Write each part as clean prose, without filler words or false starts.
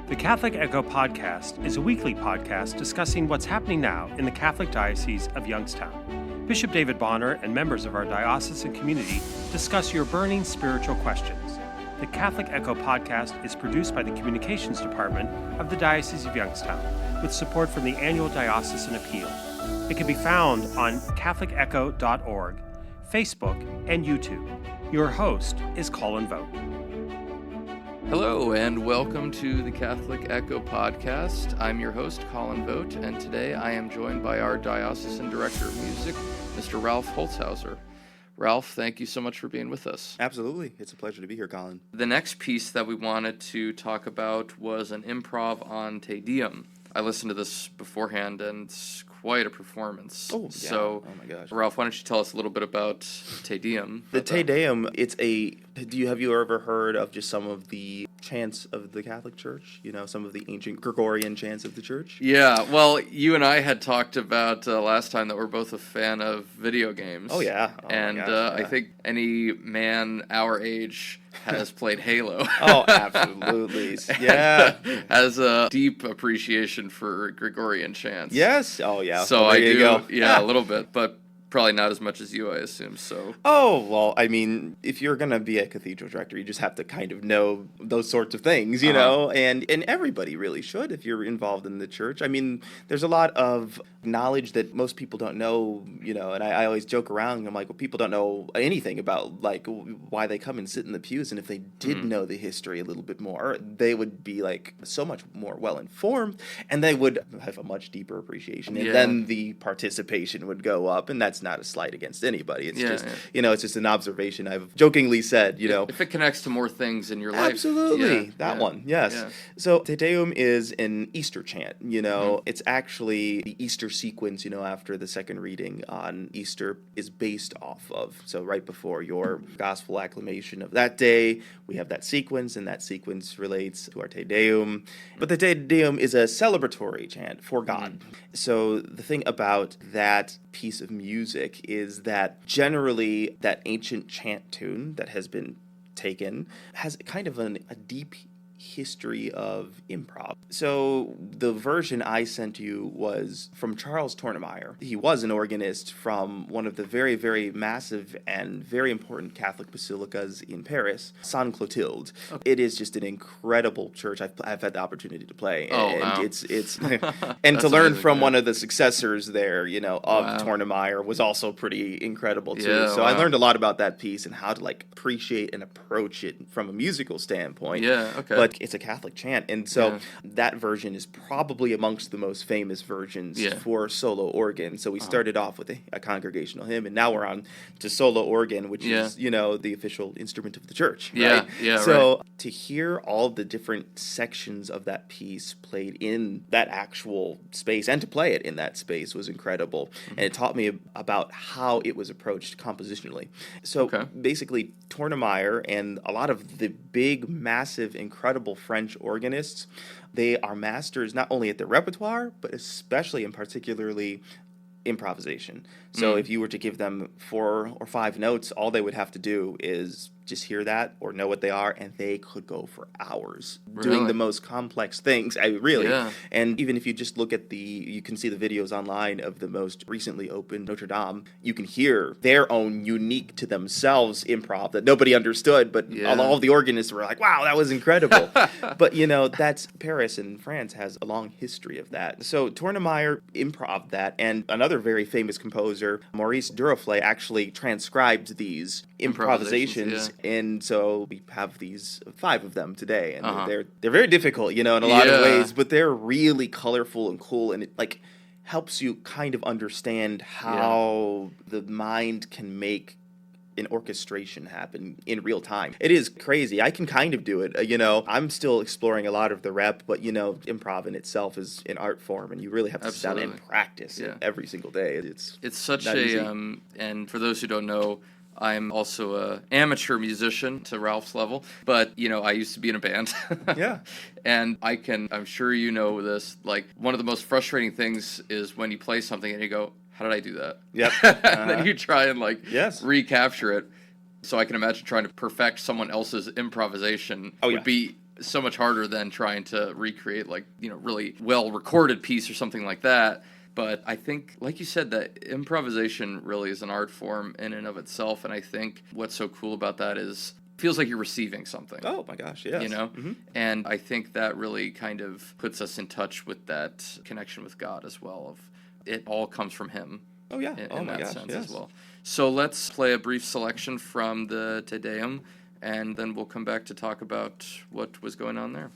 The Catholic Echo podcast is a weekly podcast discussing what's happening now in the Catholic Diocese of Youngstown. Bishop David Bonner and members of our diocesan community discuss your burning spiritual questions. The Catholic Echo podcast is produced by the Communications Department of the Diocese of Youngstown with support from the Annual Diocesan Appeal. It can be found on catholicecho.org, Facebook, and YouTube. Your host is Collin Vogt. Hello and welcome to the Catholic Echo podcast. I'm your host, Collin Vogt, and today I am joined by our Diocesan Director of Music, Mr. Ralph Holtzhauser. Ralph, thank you so much for being with us. Absolutely. It's a pleasure to be here, Collin. The next piece that we wanted to talk about was an improv on Te Deum. I listened to this beforehand, and it's quite a performance. Oh, yeah. So, oh my gosh. Ralph, why don't you tell us a little bit about Te Deum? The Te Deum, have you ever heard of just some of the chants of the Catholic Church? You know, some of the ancient Gregorian chants of the Church? Yeah, well, you and I had talked about last time that we're both a fan of video games. Oh, yeah. Oh, and my gosh, yeah. I think any man our age has played Halo. Oh, absolutely. Yeah. Has a deep appreciation for Gregorian chants. Yes. Oh, yeah. So well, I do, go. Yeah, a little bit, but probably not as much as you, I assume, so. Oh, well, I mean, if you're going to be a cathedral director, you just have to kind of know those sorts of things, you know, and everybody really should if you're involved in the church. I mean, there's a lot of knowledge that most people don't know, you know, and I always joke around, I'm like, well, people don't know anything about, like, why they come and sit in the pews, and if they did know the history a little bit more, they would be, like, so much more well-informed, and they would have a much deeper appreciation, and then the participation would go up, and that's not a slight against anybody. It's you know, it's just an observation I've jokingly said, you know. If it connects to more things in your life. Absolutely. That one, yes. Yeah. So Te Deum is an Easter chant, you know. It's actually the Easter sequence, you know, after the second reading on Easter is based off of. So right before your gospel acclamation of that day, we have that sequence, and that sequence relates to our Te Deum. But the Te Deum is a celebratory chant for God. So the thing about that piece of music is that generally that ancient chant tune that has been taken has kind of a deep history of improv. So the version I sent you was from Charles Tornemeyer. He was an organist from one of the very, very massive and very important Catholic basilicas in Paris, Saint Clotilde. Okay. It is just an incredible church. I've had the opportunity to play, and wow. it's and to learn from one of the successors there, you know, of Tornemeyer was also pretty incredible too. Yeah, so I learned a lot about that piece and how to like appreciate and approach it from a musical standpoint. Yeah, okay. But it's a Catholic chant, and so that version is probably amongst the most famous versions for solo organ. So we started off with a congregational hymn, and now we're on to solo organ, which is, you know, the official instrument of the church. Right? So to hear all the different sections of that piece played in that actual space, and to play it in that space was incredible, and it taught me about how it was approached compositionally. So basically, Tornemeyer and a lot of the big, massive, incredible French organists, they are masters not only at their repertoire, but especially and particularly improvisation. So if you were to give them 4 or 5 notes, all they would have to do is just hear that or know what they are, and they could go for hours doing the most complex things. And even if you just look at you can see the videos online of the most recently opened Notre Dame, you can hear their own unique to themselves improv that nobody understood, but all of the organists were like, wow, that was incredible. But, you know, that's Paris and France has a long history of that. So Tornemeyer improv'd that, and another very famous composer, Maurice Duruflé, actually transcribed these improvisations. And so we have these 5 of them today, and they're very difficult, you know, in a lot of ways, but they're really colorful and cool, and it like helps you kind of understand how the mind can make an orchestration happen in real time. It is crazy. I can kind of do it. You know, I'm still exploring a lot of the rep, but, you know, improv in itself is an art form, and you really have to sit down and practice it every single day. It's such a, and for those who don't know, I'm also an amateur musician to Ralph's level, but, you know, I used to be in a band. And I'm sure you know this, like, one of the most frustrating things is when you play something and you go, how did I do that? Yep. And then you try and, like, recapture it. So I can imagine trying to perfect someone else's improvisation would be so much harder than trying to recreate like, really well recorded piece or something like that. But I think, like you said, that improvisation really is an art form in and of itself. And I think what's so cool about that is it feels like you're receiving something. Oh my gosh, yes. Mm-hmm. And I think that really kind of puts us in touch with that connection with God as well. Of it all comes from Him. Oh yeah. In that sense as well. So let's play a brief selection from the Te Deum, and then we'll come back to talk about what was going on there.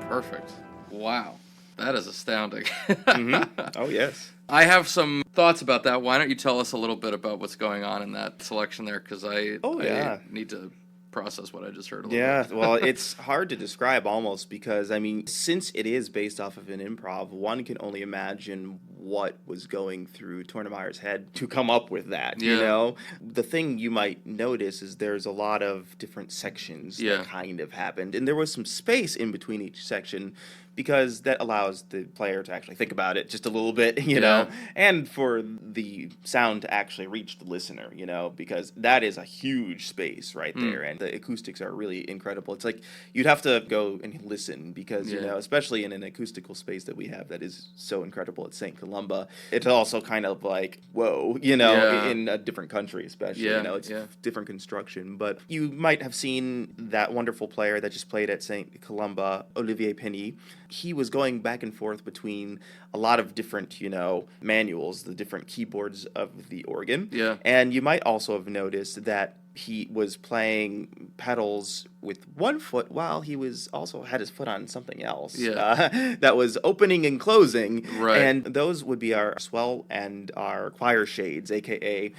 Perfect. Wow. That is astounding. Oh, yes. I have some thoughts about that. Why don't you tell us a little bit about what's going on in that selection there? Because I need to process what I just heard a little bit. Well, it's hard to describe almost because, I mean, since it is based off of an improv, one can only imagine what was going through Tornemeyer's head to come up with that, you know? The thing you might notice is there's a lot of different sections that kind of happened, and there was some space in between each section because that allows the player to actually think about it just a little bit, you know, and for the sound to actually reach the listener, you know, because that is a huge space right there, and the acoustics are really incredible. It's like you'd have to go and listen because, you know, especially in an acoustical space that we have that is so incredible at Saint Columba, it's also kind of like, whoa, you know, in a different country especially, you know, it's different construction. But you might have seen that wonderful player that just played at Saint Columba, Olivier Penny. He was going back and forth between a lot of different, you know, manuals, the different keyboards of the organ. Yeah. And you might also have noticed that he was playing pedals with one foot while he was also had his foot on something else that was opening and closing. Right. And those would be our swell and our choir shades, a.k.a.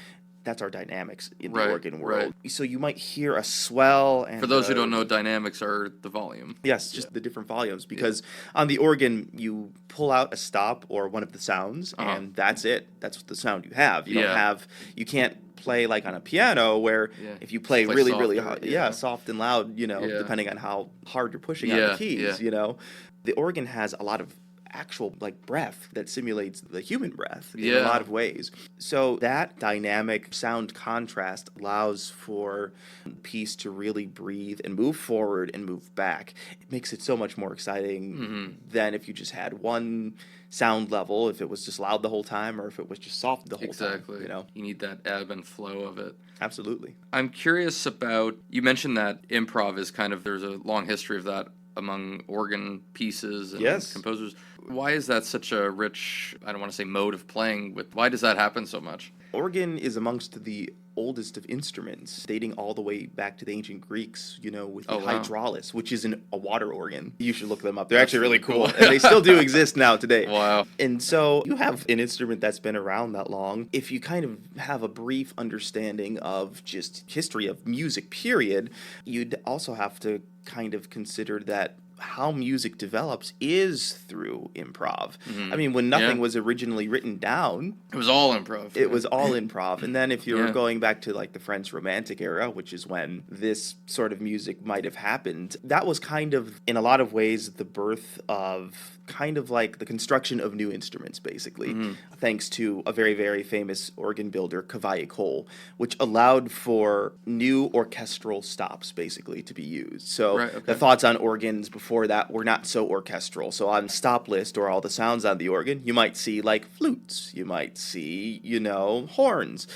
that's our dynamics in the organ world. Right. So you might hear a swell. And for those who don't know, dynamics are the volume. Yes, just the different volumes. Because on the organ, you pull out a stop or one of the sounds, and that's it. That's the sound you have. You don't have. You can't play like on a piano where if you play really, really hard, soft and loud, you know, depending on how hard you're pushing on the keys, you know. The organ has a lot of actual like breath that simulates the human breath in a lot of ways. So that dynamic sound contrast allows for the piece to really breathe and move forward and move back. It makes it so much more exciting than if you just had one sound level, if it was just loud the whole time or if it was just soft the whole time. You know, you need that ebb and flow of it. Absolutely. I'm curious about, you mentioned that improv is kind of, there's a long history of that among organ pieces and composers. Why is that such a rich, I don't want to say mode of playing, with why does that happen so much? Organ is amongst the oldest of instruments, dating all the way back to the ancient Greeks, you know, with the hydraulis, which is a water organ. You should look them up. They're actually really cool. And they still do exist now today. Wow. And so you have an instrument that's been around that long. If you kind of have a brief understanding of just history of music, period, you'd also have to kind of consider that how music develops is through improv. I mean, when nothing was originally written down, it was all improv. It was all improv. And then if you're going back to like the French Romantic era, which is when this sort of music might have happened, that was kind of, in a lot of ways, the birth of kind of like the construction of new instruments, basically, thanks to a very, very famous organ builder, Cavaillé-Coll, which allowed for new orchestral stops, basically, to be used. So the thoughts on organs before that were not so orchestral. So on stop list, or all the sounds on the organ, you might see like flutes, you might see, you know, horns.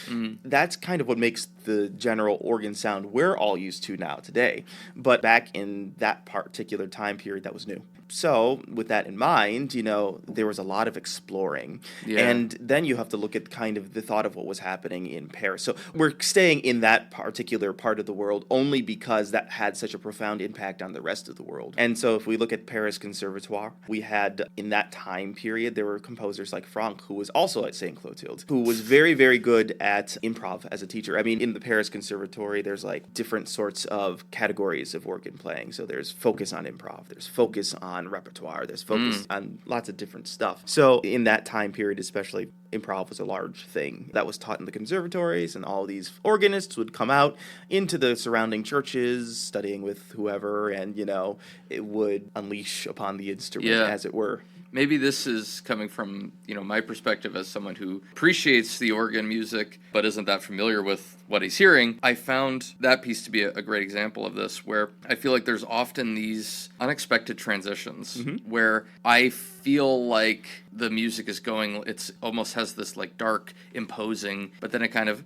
That's kind of what makes the general organ sound we're all used to now today. But back in that particular time period, that was new. So with that in mind, you know, there was a lot of exploring. And then you have to look at kind of the thought of what was happening in Paris. So we're staying in that particular part of the world only because that had such a profound impact on the rest of the world. And so if we look at Paris Conservatoire, we had in that time period, there were composers like Franck, who was also at St. Clotilde, who was very, very good at improv as a teacher. I mean, in the Paris Conservatory, there's like different sorts of categories of organ playing. So there's focus on improv, there's focus on repertoire, there's focus on lots of different stuff. So in that time period especially, improv was a large thing that was taught in the conservatories, and all these organists would come out into the surrounding churches studying with whoever, and you know, it would unleash upon the instrument, as it were. Maybe this is coming from, you know, my perspective as someone who appreciates the organ music but isn't that familiar with what he's hearing. I found that piece to be a great example of this, where I feel like there's often these unexpected transitions where I feel like the music is going, it's almost has this like dark, imposing, but then it kind of,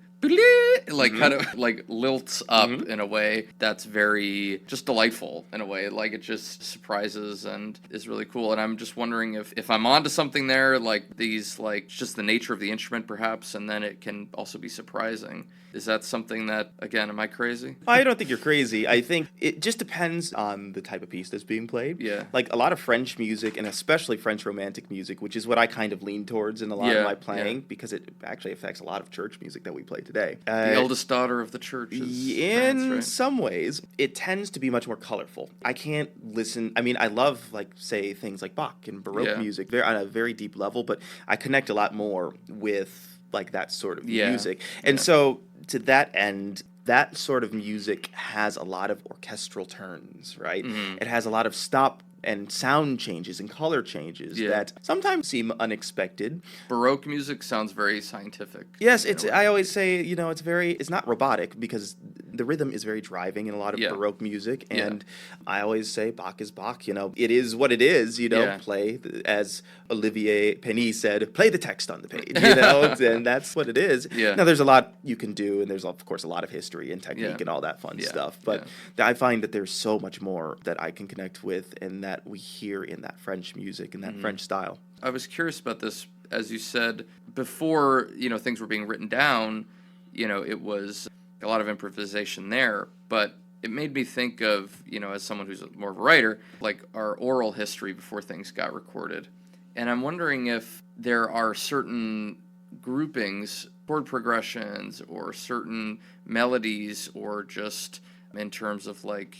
like kind of like lilts up in a way that's very just delightful in a way. Like it just surprises and is really cool. And I'm just wondering if I'm onto something there, like these, like just the nature of the instrument perhaps, and then it can also be surprising. Is that something that, again, am I crazy? I don't think you're crazy. I think it just depends on the type of piece that's being played. Yeah. Like a lot of French music, and especially French Romantic music, which is what I kind of lean towards in a lot of my playing, because it actually affects a lot of church music that we play today. The eldest daughter of the church is in France, right? some ways, it tends to be much more colorful. I can't listen. I mean, I love, like, say, things like Bach and Baroque music on a very deep level, but I connect a lot more with, like, that sort of music. And so, to that end, that sort of music has a lot of orchestral turns, right? It has a lot of stop and sound changes and color changes that sometimes seem unexpected. Baroque music sounds very scientific. Yes, I always say, it's not robotic, because the rhythm is very driving in a lot of Baroque music, and I always say Bach is Bach, it is what it is, play, as Olivier Penny said, play the text on the page, and that's what it is. Now, there's a lot you can do, and there's, of course, a lot of history and technique and all that fun stuff, but I find that there's so much more that I can connect with and that we hear in that French music and that French style. I was curious about this, as you said, before, things were being written down, it was a lot of improvisation there, but it made me think of, as someone who's more of a writer, like our oral history before things got recorded. And I'm wondering if there are certain groupings, chord progressions, or certain melodies, or just in terms of, like,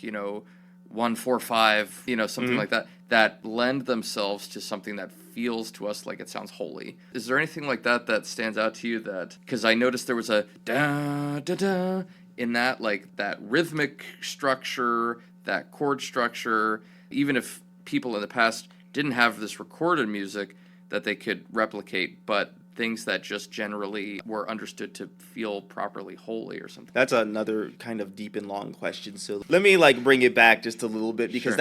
1, 4, 5, something like that, that lend themselves to something that feels to us like it sounds holy. Is there anything like that stands out to you? That, because I noticed there was a da da da in that, like that rhythmic structure, that chord structure, even if people in the past didn't have this recorded music that they could replicate, but things that just generally were understood to feel properly holy or something. That's another kind of deep and long question. So let me bring it back just a little bit, because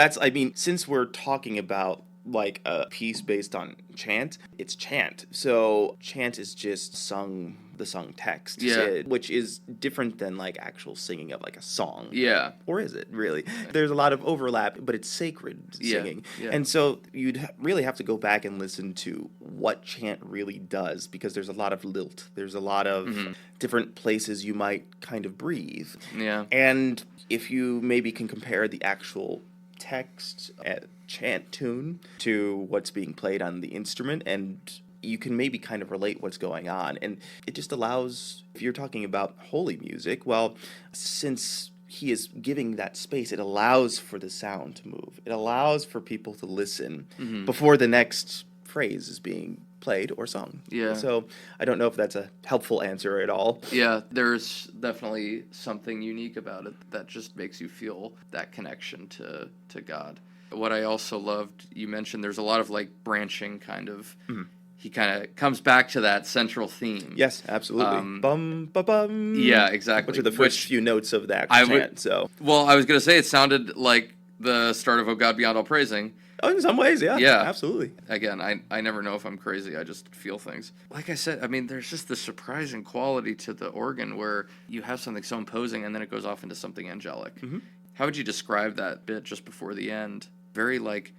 since we're talking about like a piece based on chant, it's chant. So chant is just the sung text, which is different than like actual singing of like a song. Yeah. Or is it really? There's a lot of overlap, but it's sacred singing. Yeah. And so you'd really have to go back and listen to what chant really does, because there's a lot of lilt. There's a lot of different places you might kind of breathe. Yeah. And if you maybe can compare the actual text chant tune to what's being played on the instrument, and you can maybe kind of relate what's going on. And it just allows, if you're talking about holy music, well, since he is giving that space, it allows for the sound to move. It allows for people to listen before the next phrase is being played or sung. Yeah. So I don't know if that's a helpful answer at all. Yeah, there's definitely something unique about it that just makes you feel that connection to God. What I also loved, you mentioned there's a lot of like branching kind of, he kind of comes back to that central theme. Yes, absolutely. Bum, ba, bum. Yeah, exactly. Which are the first few notes of the actual chant. Well, I was going to say it sounded like the start of O God Beyond All Praising. Oh, in some ways, yeah. Yeah. Absolutely. Again, I never know if I'm crazy. I just feel things. Like I said, I mean, there's just this surprising quality to the organ where you have something so imposing and then it goes off into something angelic. How would you describe that bit just before the end? Very like...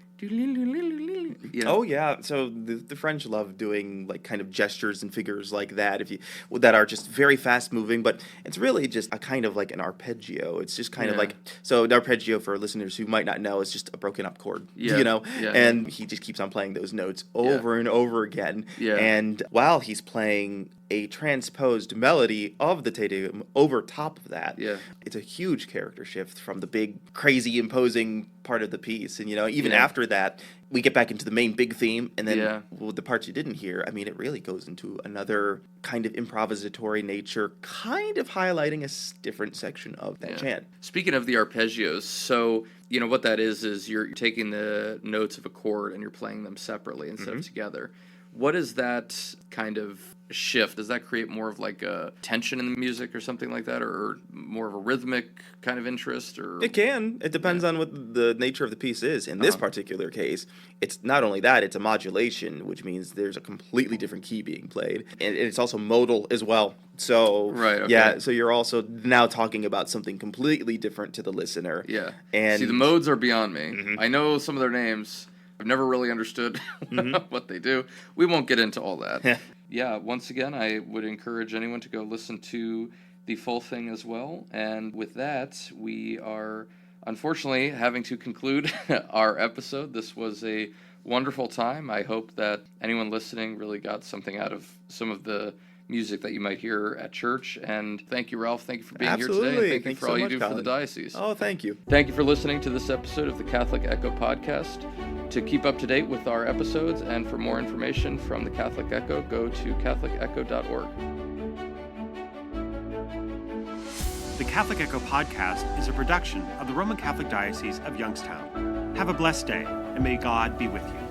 Oh yeah, so the French love doing like kind of gestures and figures like that that are just very fast moving, but it's really just a kind of like an arpeggio. It's just kind of like, so an arpeggio, for listeners who might not know, is just a broken up chord, and he just keeps on playing those notes over and over again, and while he's playing a transposed melody of the Te Deum over top of that, it's a huge character shift from the big, crazy, imposing part of the piece. And, even after that, we get back into the main big theme, and then the parts you didn't hear, I mean, it really goes into another kind of improvisatory nature, kind of highlighting a different section of that chant. Speaking of the arpeggios, so, what that is you're taking the notes of a chord and you're playing them separately instead of together. What is that kind of shift, does that create more of like a tension in the music or something like that, or more of a rhythmic kind of interest? Or it can. It depends on what the nature of the piece is. In this particular case, it's not only that, it's a modulation, which means there's a completely different key being played, and it's also modal as well. So so you're also now talking about something completely different to the listener. Yeah. And see, the modes are beyond me. I know some of their names. I've never really understood what they do. We won't get into all that. Yeah, once again, I would encourage anyone to go listen to the full thing as well. And with that, we are unfortunately having to conclude our episode. This was a wonderful time. I hope that anyone listening really got something out of some of the music that you might hear at church. And thank you, Ralph. Thank you for being here today. And thank you for all you do for the diocese. Oh, thank you. Thank you for listening to this episode of the Catholic Echo podcast. To keep up to date with our episodes and for more information from the Catholic Echo, go to catholicecho.org. The Catholic Echo podcast is a production of the Roman Catholic Diocese of Youngstown. Have a blessed day, and may God be with you.